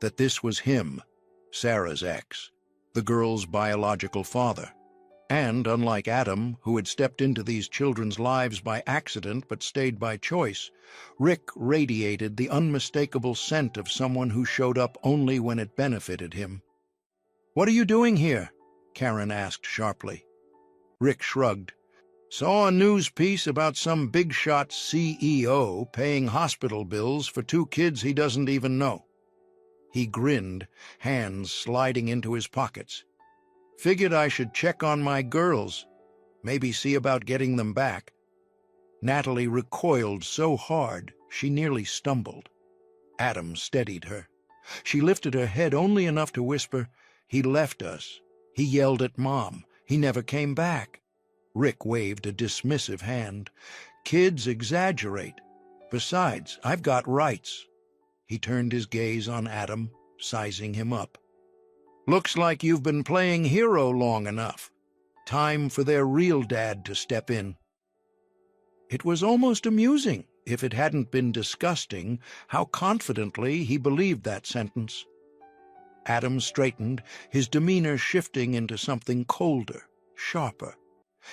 that this was him, Sarah's ex, the girl's biological father. And, unlike Adam, who had stepped into these children's lives by accident but stayed by choice, Rick radiated the unmistakable scent of someone who showed up only when it benefited him. "What are you doing here?" Karen asked sharply. Rick shrugged. "Saw a news piece about some big-shot CEO paying hospital bills for two kids he doesn't even know." He grinned, hands sliding into his pockets. "Figured I should check on my girls, maybe see about getting them back." Natalie recoiled so hard she nearly stumbled. Adam steadied her. She lifted her head only enough to whisper, "He left us. He yelled at Mom. He never came back." Rick waved a dismissive hand. "Kids exaggerate. Besides, I've got rights." He turned his gaze on Adam, sizing him up. "Looks like you've been playing hero long enough. Time for their real dad to step in." It was almost amusing, if it hadn't been disgusting, how confidently he believed that sentence. Adam straightened, his demeanor shifting into something colder, sharper.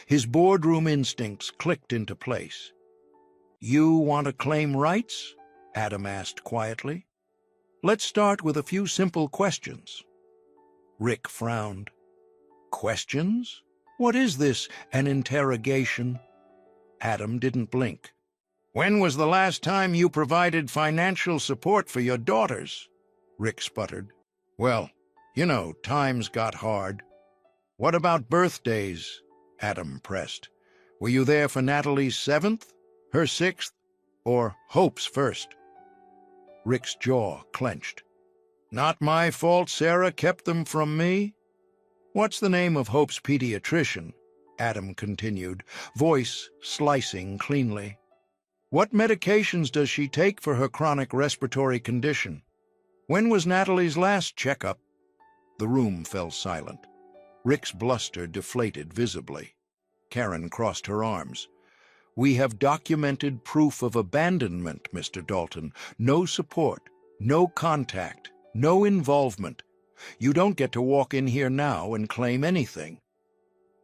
His boardroom instincts clicked into place. "You want to claim rights?" Adam asked quietly. "Let's start with a few simple questions." Rick frowned. "Questions? What is this, an interrogation?" Adam didn't blink. "When was the last time you provided financial support for your daughters?" Rick sputtered. "Well, you know, times got hard." "What about birthdays?" Adam pressed. "Were you there for Natalie's 7th, her 6th, or Hope's 1st? Rick's jaw clenched. "Not my fault Sarah kept them from me?" "What's the name of Hope's pediatrician?" Adam continued, voice slicing cleanly. "What medications does she take for her chronic respiratory condition? When was Natalie's last checkup?" The room fell silent. Rick's bluster deflated visibly. Karen crossed her arms. We have documented proof of abandonment, Mr. Dalton. No support, no contact, no involvement. You don't get to walk in here now and claim anything."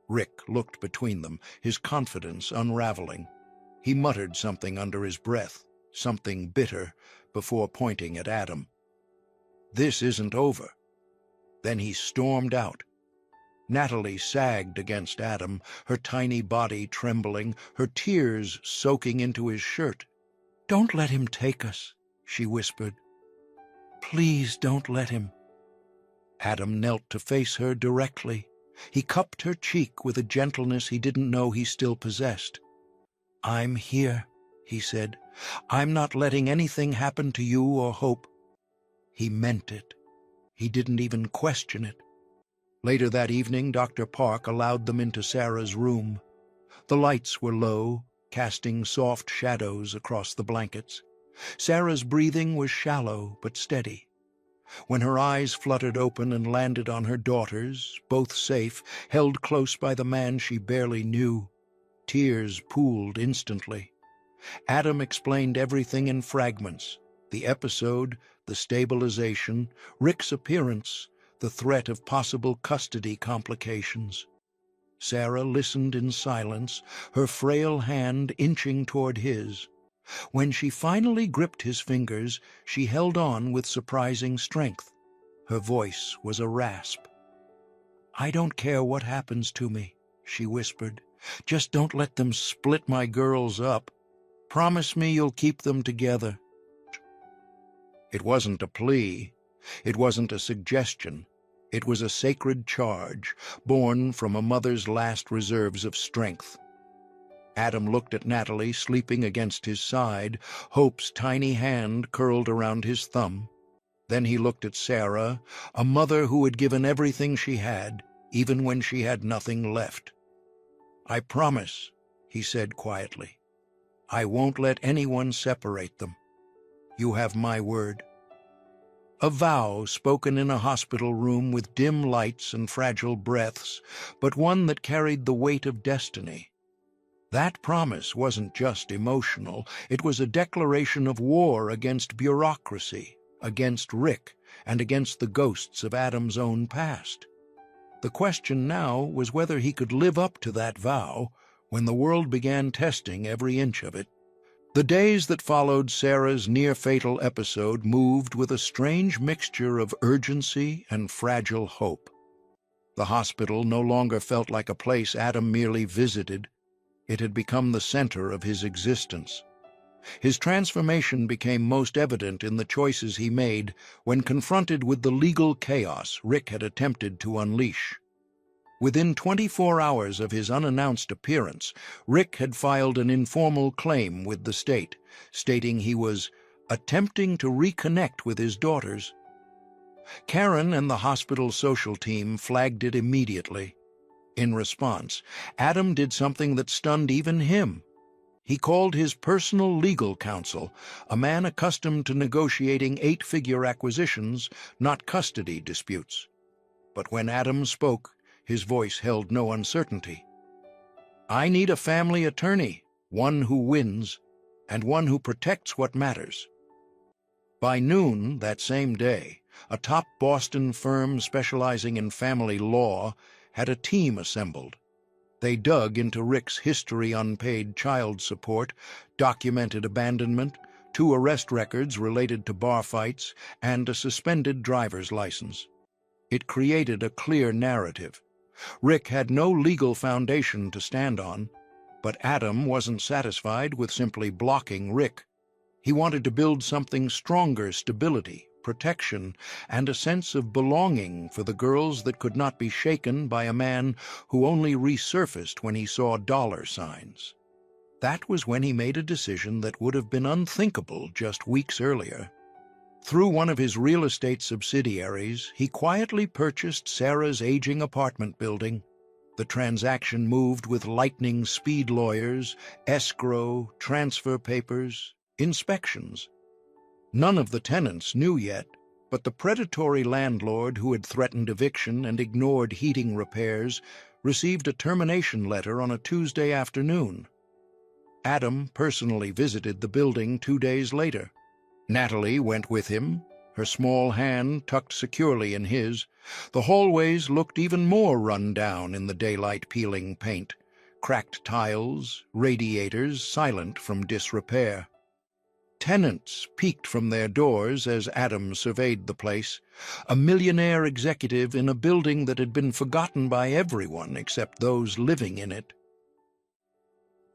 Rick looked between them, his confidence unraveling. He muttered something under his breath, something bitter, before pointing at Adam. "This isn't over." Then he stormed out. Natalie sagged against Adam, her tiny body trembling, her tears soaking into his shirt. "Don't let him take us," she whispered. "Please don't let him." Adam knelt to face her directly. He cupped her cheek with a gentleness he didn't know he still possessed. "I'm here," he said. "I'm not letting anything happen to you or Hope." He meant it. He didn't even question it. Later that evening, Dr. Park allowed them into Sarah's room. The lights were low, casting soft shadows across the blankets. Sarah's breathing was shallow but steady. When her eyes fluttered open and landed on her daughters, both safe, held close by the man she barely knew, tears pooled instantly. Adam explained everything in fragments: the episode, the stabilization, Rick's appearance, the threat of possible custody complications. Sarah listened in silence, her frail hand inching toward his. When she finally gripped his fingers, she held on with surprising strength. Her voice was a rasp. "I don't care what happens to me," she whispered. "Just don't let them split my girls up. Promise me you'll keep them together." It wasn't a plea. It wasn't a suggestion. It was a sacred charge, born from a mother's last reserves of strength. Adam looked at Natalie sleeping against his side, Hope's tiny hand curled around his thumb. Then he looked at Sarah, a mother who had given everything she had, even when she had nothing left. "I promise," he said quietly. "I won't let anyone separate them. You have my word." A vow spoken in a hospital room with dim lights and fragile breaths, but one that carried the weight of destiny. That promise wasn't just emotional. It was a declaration of war against bureaucracy, against Rick, and against the ghosts of Adam's own past. The question now was whether he could live up to that vow when the world began testing every inch of it. The days that followed Sarah's near-fatal episode moved with a strange mixture of urgency and fragile hope. The hospital no longer felt like a place Adam merely visited. It had become the center of his existence. His transformation became most evident in the choices he made when confronted with the legal chaos Rick had attempted to unleash. Within 24 hours of his unannounced appearance, Rick had filed an informal claim with the state, stating he was attempting to reconnect with his daughters. Karen and the hospital social team flagged it immediately. In response, Adam did something that stunned even him. He called his personal legal counsel, a man accustomed to negotiating 8-figure acquisitions, not custody disputes. But when Adam spoke, his voice held no uncertainty. "I need a family attorney, one who wins, and one who protects what matters." By noon that same day, a top Boston firm specializing in family law had a team assembled. They dug into Rick's history: unpaid child support, documented abandonment, 2 arrest records related to bar fights, and a suspended driver's license. It created a clear narrative. Rick had no legal foundation to stand on, but Adam wasn't satisfied with simply blocking Rick. He wanted to build something stronger: stability, protection, and a sense of belonging for the girls that could not be shaken by a man who only resurfaced when he saw dollar signs. That was when he made a decision that would have been unthinkable just weeks earlier. Through one of his real estate subsidiaries, he quietly purchased Sarah's aging apartment building. The transaction moved with lightning speed: lawyers, escrow, transfer papers, inspections. None of the tenants knew yet, but the predatory landlord who had threatened eviction and ignored heating repairs received a termination letter on a Tuesday afternoon. Adam personally visited the building 2 days later. Natalie went with him, her small hand tucked securely in his. The hallways looked even more run down in the daylight-peeling paint, cracked tiles, radiators silent from disrepair. Tenants peeked from their doors as Adam surveyed the place, a millionaire executive in a building that had been forgotten by everyone except those living in it.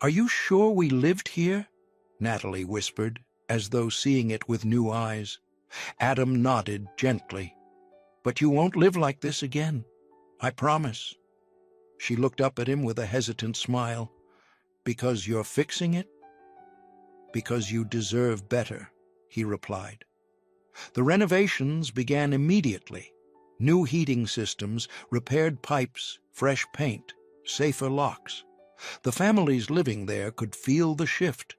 "Are you sure we lived here?" Natalie whispered, as though seeing it with new eyes. Adam nodded gently. "But you won't live like this again. I promise." She looked up at him with a hesitant smile. "Because you're fixing it?" "Because you deserve better," he replied. The renovations began immediately. New heating systems, repaired pipes, fresh paint, safer locks. The families living there could feel the shift.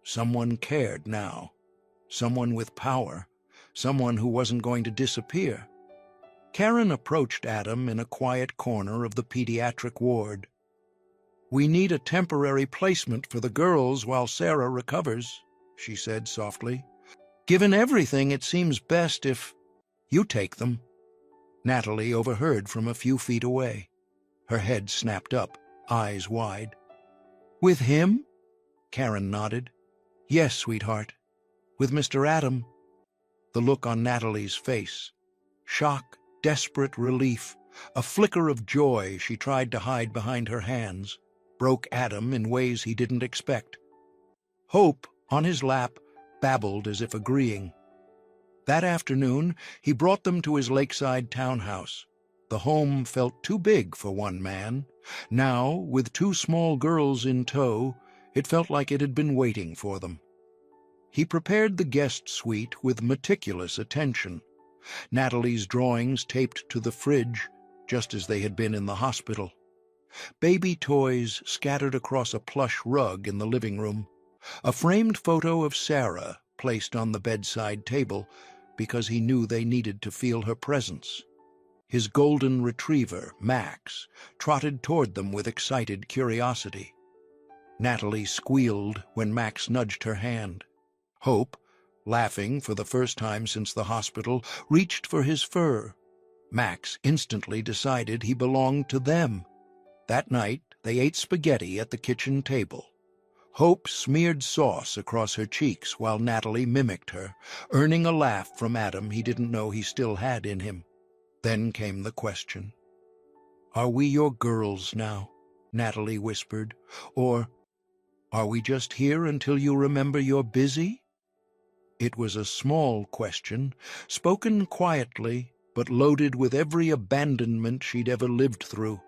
Someone cared now. Someone with power. Someone who wasn't going to disappear. Karen approached Adam in a quiet corner of the pediatric ward. "We need a temporary placement for the girls while Sarah recovers," she said softly. "Given everything, it seems best if you take them." Natalie overheard from a few feet away. Her head snapped up, eyes wide. "With him?" Karen nodded. "Yes, sweetheart. With Mr. Adam." The look on Natalie's face. Shock, desperate relief, a flicker of joy she tried to hide behind her hands, broke Adam in ways he didn't expect. Hope, on his lap, babbled as if agreeing. That afternoon, he brought them to his lakeside townhouse. The home felt too big for one man. Now, with 2 small girls in tow, it felt like it had been waiting for them. He prepared the guest suite with meticulous attention. Natalie's drawings taped to the fridge, just as they had been in the hospital. Baby toys scattered across a plush rug in the living room. A framed photo of Sarah placed on the bedside table because he knew they needed to feel her presence. His golden retriever, Max, trotted toward them with excited curiosity. Natalie squealed when Max nudged her hand. Hope, laughing for the first time since the hospital, reached for his fur. Max instantly decided he belonged to them. That night, they ate spaghetti at the kitchen table. Hope smeared sauce across her cheeks while Natalie mimicked her, earning a laugh from Adam he didn't know he still had in him. Then came the question. "Are we your girls now?" Natalie whispered. "Or are we just here until you remember you're busy?" It was a small question, spoken quietly, but loaded with every abandonment she'd ever lived through.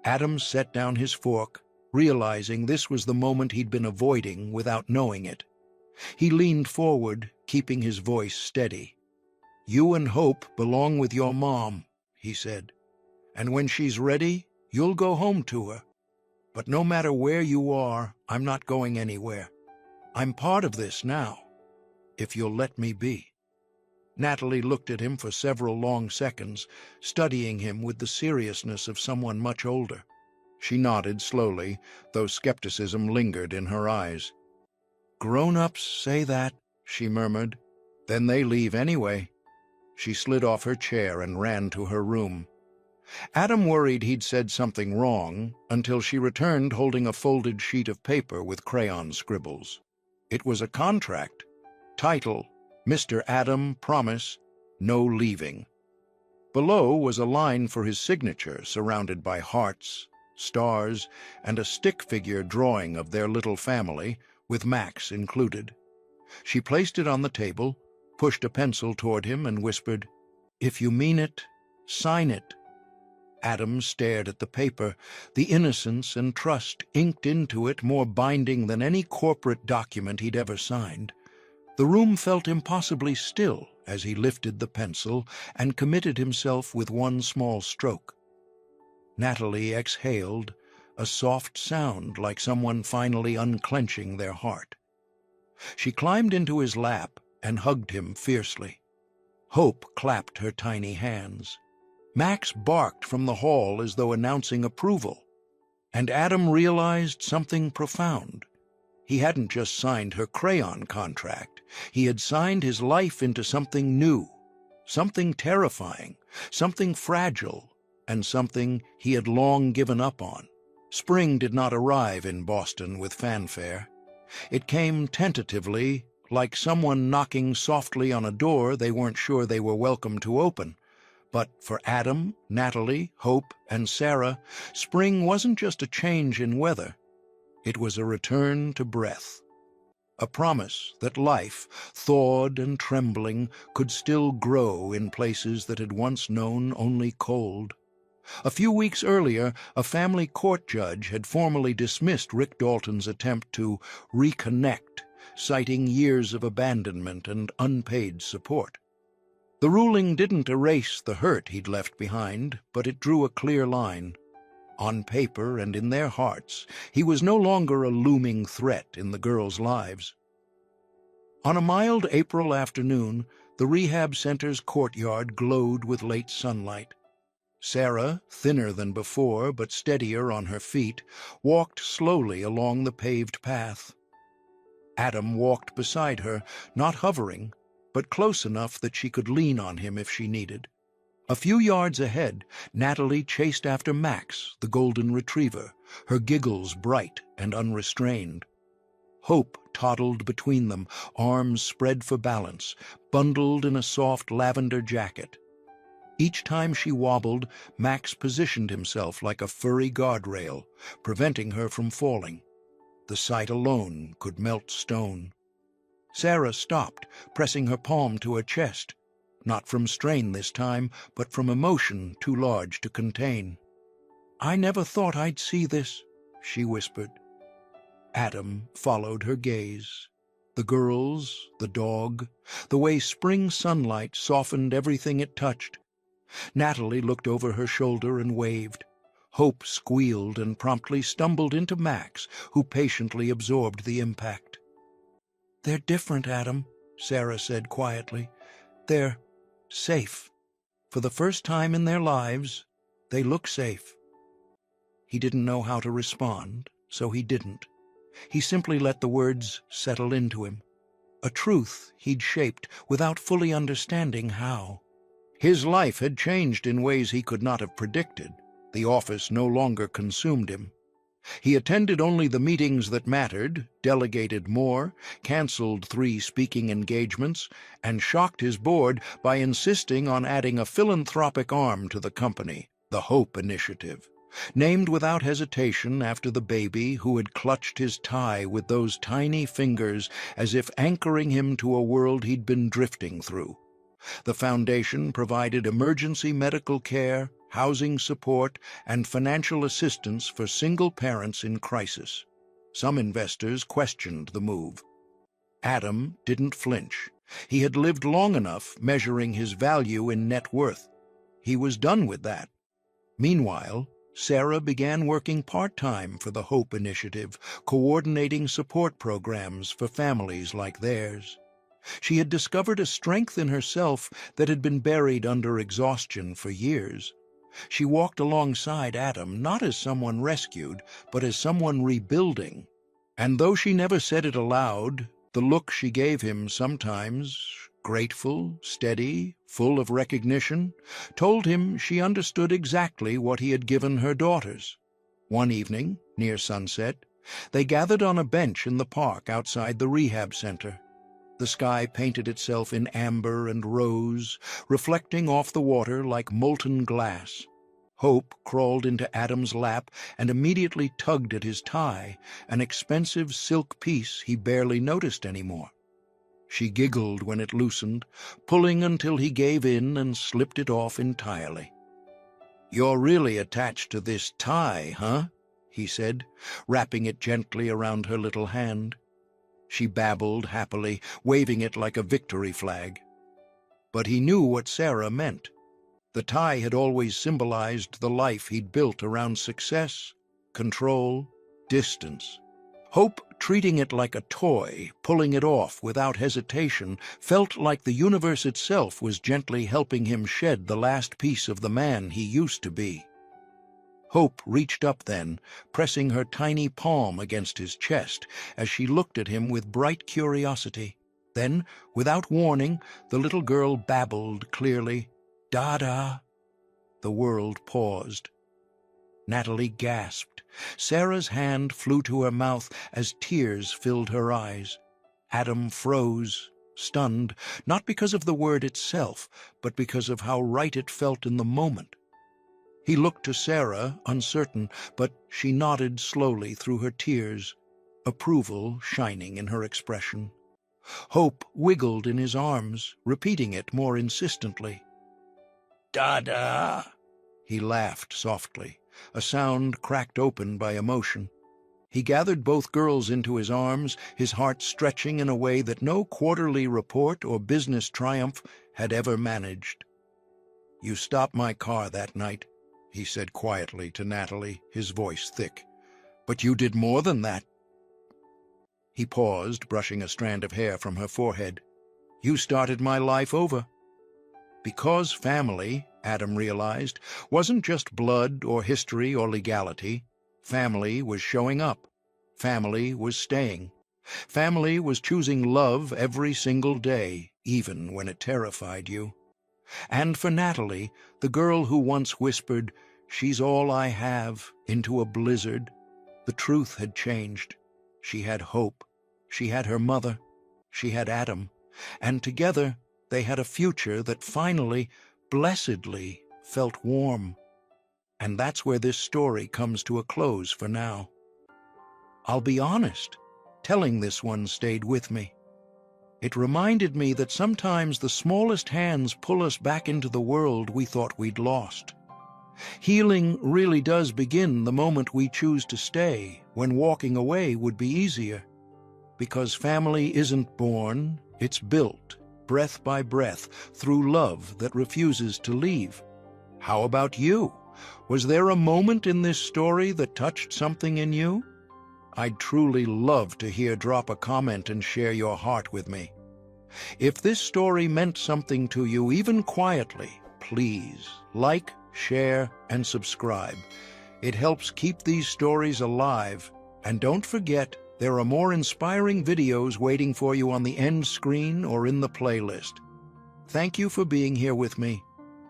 Adam set down his fork, realizing this was the moment he'd been avoiding without knowing it. He leaned forward, keeping his voice steady. "You and Hope belong with your mom," he said. "And when she's ready, you'll go home to her. But no matter where you are, I'm not going anywhere. I'm part of this now, if you'll let me be." Natalie looked at him for several long seconds, studying him with the seriousness of someone much older. She nodded slowly, though skepticism lingered in her eyes. "Grown-ups say that," she murmured. "Then they leave anyway." She slid off her chair and ran to her room. Adam worried he'd said something wrong until she returned holding a folded sheet of paper with crayon scribbles. It was a contract. Title, "Mr. Adam, promise, no leaving." Below was a line for his signature surrounded by hearts, stars, and a stick figure drawing of their little family, with Max included. She placed it on the table, pushed a pencil toward him, and whispered, "If you mean it, sign it." Adam stared at the paper, the innocence and trust inked into it more binding than any corporate document he'd ever signed. The room felt impossibly still as he lifted the pencil and committed himself with one small stroke. Natalie exhaled, a soft sound like someone finally unclenching their heart. She climbed into his lap and hugged him fiercely. Hope clapped her tiny hands. Max barked from the hall as though announcing approval. And Adam realized something profound. He hadn't just signed her crayon contract. He had signed his life into something new, something terrifying, something fragile, and something he had long given up on. Spring did not arrive in Boston with fanfare. It came tentatively, like someone knocking softly on a door they weren't sure they were welcome to open. But for Adam, Natalie, Hope, and Sarah, spring wasn't just a change in weather. It was a return to breath. A promise that life, thawed and trembling, could still grow in places that had once known only cold. A few weeks earlier, a family court judge had formally dismissed Rick Dalton's attempt to reconnect, citing years of abandonment and unpaid support. The ruling didn't erase the hurt he'd left behind, but it drew a clear line. On paper and in their hearts, he was no longer a looming threat in the girls' lives. On a mild April afternoon, the rehab center's courtyard glowed with late sunlight. Sarah, thinner than before but steadier on her feet, walked slowly along the paved path. Adam walked beside her, not hovering, but close enough that she could lean on him if she needed. A few yards ahead, Natalie chased after Max, the golden retriever, her giggles bright and unrestrained. Hope toddled between them, arms spread for balance, bundled in a soft lavender jacket. Each time she wobbled, Max positioned himself like a furry guardrail, preventing her from falling. The sight alone could melt stone. Sarah stopped, pressing her palm to her chest, not from strain this time, but from emotion too large to contain. "I never thought I'd see this," she whispered. Adam followed her gaze. The girls, the dog, the way spring sunlight softened everything it touched. Natalie looked over her shoulder and waved. Hope squealed and promptly stumbled into Max, who patiently absorbed the impact. "They're different, Adam," Sarah said quietly. "They're safe. For the first time in their lives, they look safe." He didn't know how to respond, so he didn't. He simply let the words settle into him. A truth he'd shaped without fully understanding how. His life had changed in ways he could not have predicted. The office no longer consumed him. He attended only the meetings that mattered, delegated more, canceled 3 speaking engagements, and shocked his board by insisting on adding a philanthropic arm to the company, the Hope Initiative, named without hesitation after the baby who had clutched his tie with those tiny fingers as if anchoring him to a world he'd been drifting through. The foundation provided emergency medical care, housing support, and financial assistance for single parents in crisis. Some investors questioned the move. Adam didn't flinch. He had lived long enough measuring his value in net worth. He was done with that. Meanwhile, Sarah began working part-time for the Hope Initiative, coordinating support programs for families like theirs. She had discovered a strength in herself that had been buried under exhaustion for years. She walked alongside Adam, not as someone rescued, but as someone rebuilding. And though she never said it aloud, the look she gave him sometimes, grateful, steady, full of recognition, told him she understood exactly what he had given her daughters. One evening, near sunset, they gathered on a bench in the park outside the rehab center. The sky painted itself in amber and rose, reflecting off the water like molten glass. Hope crawled into Adam's lap and immediately tugged at his tie, an expensive silk piece he barely noticed anymore. She giggled when it loosened, pulling until he gave in and slipped it off entirely. "You're really attached to this tie, huh?" he said, wrapping it gently around her little hand. She babbled happily, waving it like a victory flag. But he knew what Sarah meant. The tie had always symbolized the life he'd built around success, control, distance. Hope, treating it like a toy, pulling it off without hesitation, felt like the universe itself was gently helping him shed the last piece of the man he used to be. Hope reached up then, pressing her tiny palm against his chest as she looked at him with bright curiosity. Then, without warning, the little girl babbled clearly, "Dada." The world paused. Natalie gasped. Sarah's hand flew to her mouth as tears filled her eyes. Adam froze, stunned, not because of the word itself, but because of how right it felt in the moment. He looked to Sarah, uncertain, but she nodded slowly through her tears, approval shining in her expression. Hope wiggled in his arms, repeating it more insistently. "Dada!" He laughed softly, a sound cracked open by emotion. He gathered both girls into his arms, his heart stretching in a way that no quarterly report or business triumph had ever managed. "You stopped my car that night," he said quietly to Natalie, his voice thick. "But you did more than that." He paused, brushing a strand of hair from her forehead. "You started my life over." Because family, Adam realized, wasn't just blood or history or legality. Family was showing up. Family was staying. Family was choosing love every single day, even when it terrified you. And for Natalie, the girl who once whispered, "She's all I have," into a blizzard, the truth had changed. She had hope. She had her mother. She had Adam. And together, they had a future that finally, blessedly, felt warm. And that's where this story comes to a close for now. I'll be honest, telling this one stayed with me. It reminded me that sometimes the smallest hands pull us back into the world we thought we'd lost. Healing really does begin the moment we choose to stay, when walking away would be easier. Because family isn't born, it's built, breath by breath, through love that refuses to leave. How about you? Was there a moment in this story that touched something in you? I'd truly love to hear. Drop a comment and share your heart with me. If this story meant something to you, even quietly, please like, share, and subscribe. It helps keep these stories alive. And don't forget, there are more inspiring videos waiting for you on the end screen or in the playlist. Thank you for being here with me.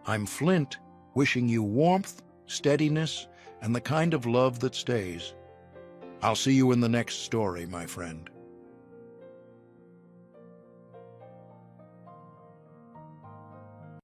I'm Flint, wishing you warmth, steadiness, and the kind of love that stays. I'll see you in the next story, my friend.